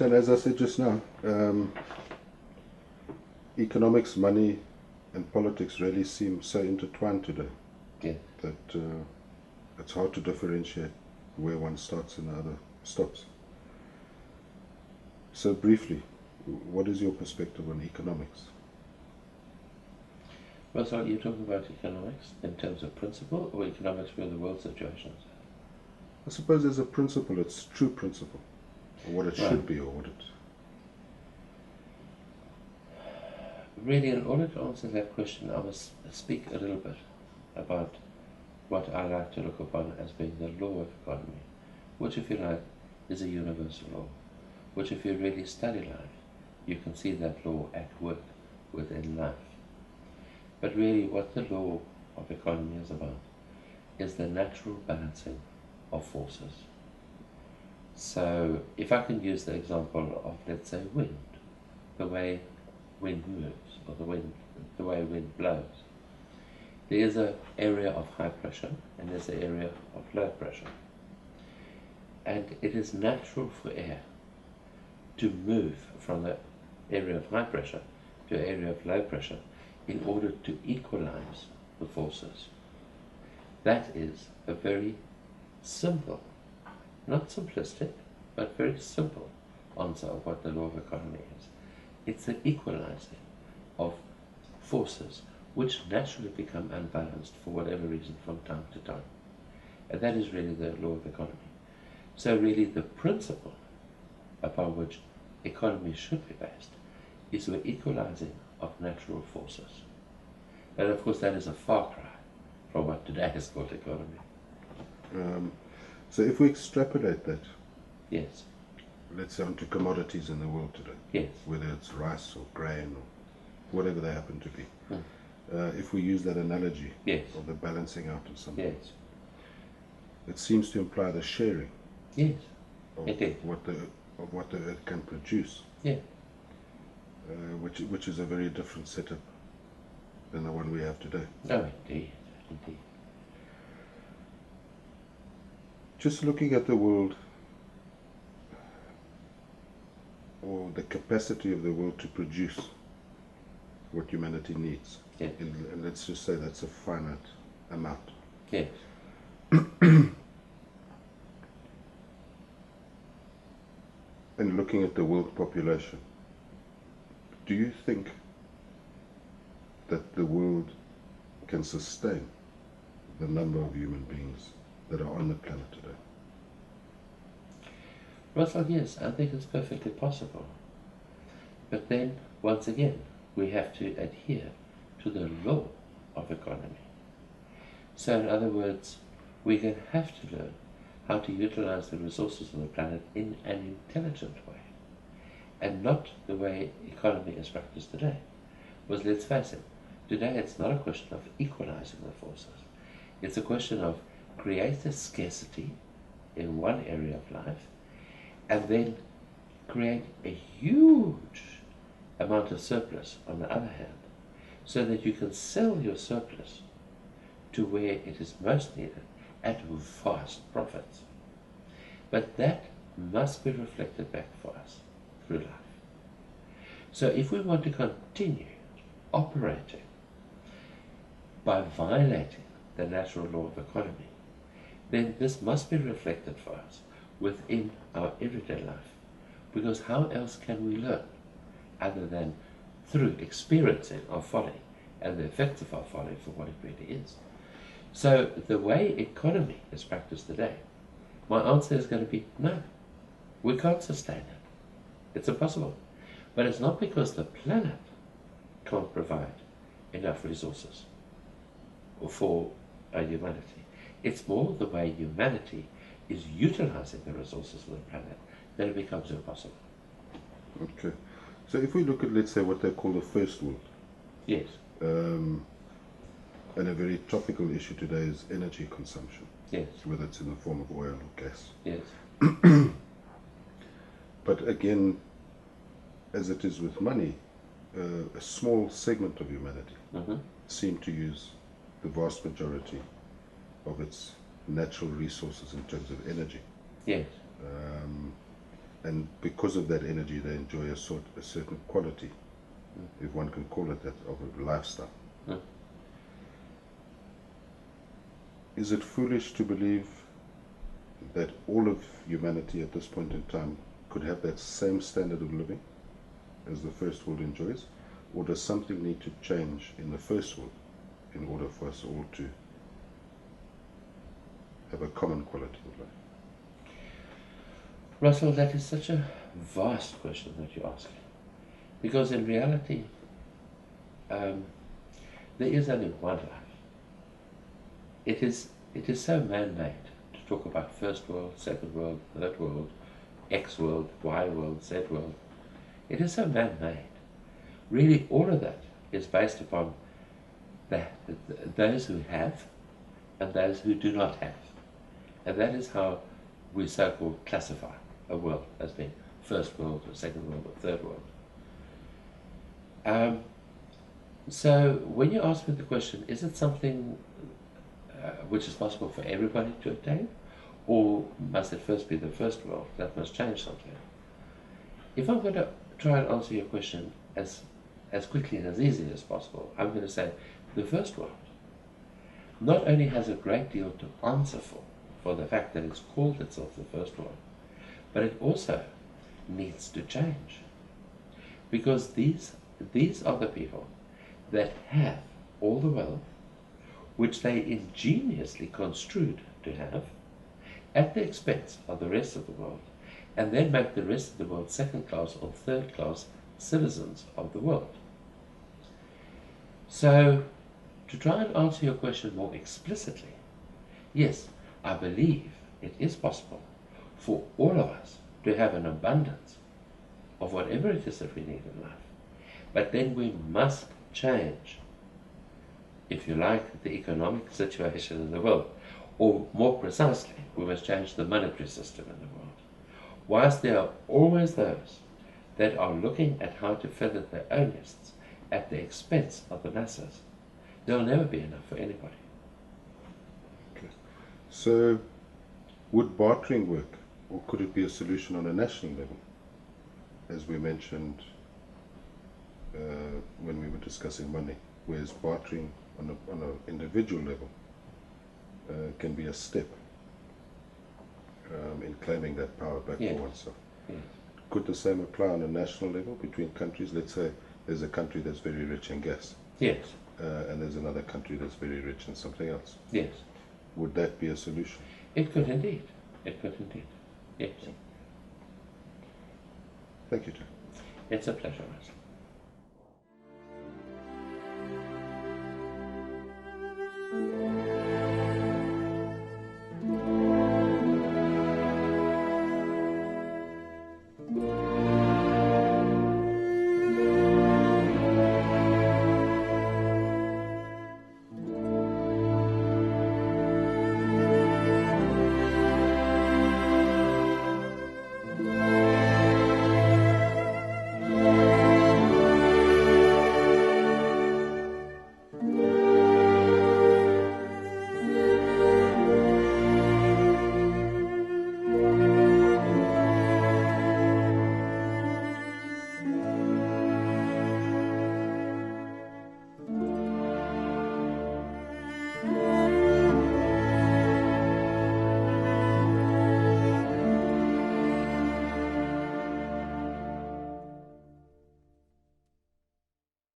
And as I said just now, economics, money, and politics really seem so intertwined today that it's hard to differentiate where one starts and the other stops. So briefly, what is your perspective on economics? Well, so you're talking about economics in terms of principle, or economics where the world situation is? I suppose there's a principle, it's true principle, or what it should be, or what it... Really, in order to answer that question, I must speak a little bit about what I like to look upon as being the law of economy, which, if you like, is a universal law, which, if you really study life, you can see that law at work within life. But really, what the law of economy is about is the natural balancing of forces. So, if I can use the example of, let's say, wind, the way wind moves, or the way wind blows. There is an area of high pressure and there's an area of low pressure. And it is natural for air to move from the area of high pressure to an area of low pressure in order to equalize the forces. That is a very simple, not simplistic, but very simple answer of what the law of economy is. It's the equalizing of forces which naturally become unbalanced for whatever reason from time to time. And that is really the law of economy. So really the principle upon which economy should be based is the equalizing of natural forces. And of course that is a far cry from what today is called economy. So if we extrapolate that, yes, let's say onto commodities in the world today, yes, whether it's rice or grain or whatever they happen to be, if we use that analogy yes, of the balancing out of something, yes, it seems to imply the sharing yes, of what the earth can produce, yeah, which is a very different setup than the one we have today. no, indeed, indeed. Just looking at the world, or the capacity of the world to produce what humanity needs. Yes. And let's just say that's a finite amount. Yes. And looking at the world population, do you think that the world can sustain the number of human beings that are on the planet today? Russell, yes, I think it's perfectly possible. But then, once again, we have to adhere to the law of economy. So in other words, we're going to have to learn how to utilize the resources of the planet in an intelligent way, and not the way economy is practiced today. Because let's face it, today it's not a question of equalizing the forces. It's a question of create a scarcity in one area of life, and then create a huge amount of surplus on the other hand, so that you can sell your surplus to where it is most needed at vast profits. But that must be reflected back for us through life. So if we want to continue operating by violating the natural law of economy, then this must be reflected for us within our everyday life. Because how else can we learn other than through experiencing our folly and the effects of our folly for what it really is? So the way economy is practiced today, my answer is going to be no. We can't sustain it. It's impossible. But it's not because the planet can't provide enough resources for humanity. It's more the way humanity is utilizing the resources of the planet that it becomes impossible. Okay. So if we look at, let's say, what they call the first world, yes, and a very topical issue today is energy consumption, yes, whether it's in the form of oil or gas. yes, But again, as it is with money, a small segment of humanity seem to use the vast majority of its natural resources in terms of energy. yes, and because of that energy they enjoy a certain quality, if one can call it that, of a lifestyle. Is it foolish to believe that all of humanity at this point in time could have that same standard of living as the first world enjoys? Or does something need to change in the first world in order for us all to have a common quality of life? Russell, that is such a vast question that you ask. Because in reality, there is only one life. It is so man-made to talk about first world, second world, third world, X world, Y world, Z world. It is so man-made. Really, all of that is based upon those who have and those who do not have. And that is how we so-called classify a world as being first world, or second world, or third world. So when you ask me the question, is it something which is possible for everybody to attain, or must it first be the first world that must change something? If I'm going to try and answer your question as quickly and as easily as possible, I'm going to say the first world not only has a great deal to answer for the fact that it's called itself the first world, but it also needs to change. Because these are the people that have all the wealth which they ingeniously construed to have at the expense of the rest of the world, and then make the rest of the world second class or third class citizens of the world. So, to try and answer your question more explicitly, yes, I believe it is possible for all of us to have an abundance of whatever it is that we need in life. But then we must change, if you like, the economic situation in the world. Or more precisely, we must change the monetary system in the world. Whilst there are always those that are looking at how to feather their own nests at the expense of the masses, there will never be enough for anybody. Okay. So, would bartering work, or could it be a solution on a national level? As we mentioned when we were discussing money, whereas bartering on an individual level can be a step in claiming that power back for oneself. Yes. Could the same apply on a national level between countries? Let's say there's a country that's very rich in gas. Yes. And there's another country that's very rich in something else. Yes. Would that be a solution? It could indeed. It could indeed. Yes. Thank you, Jack. It's a pleasure, Russell.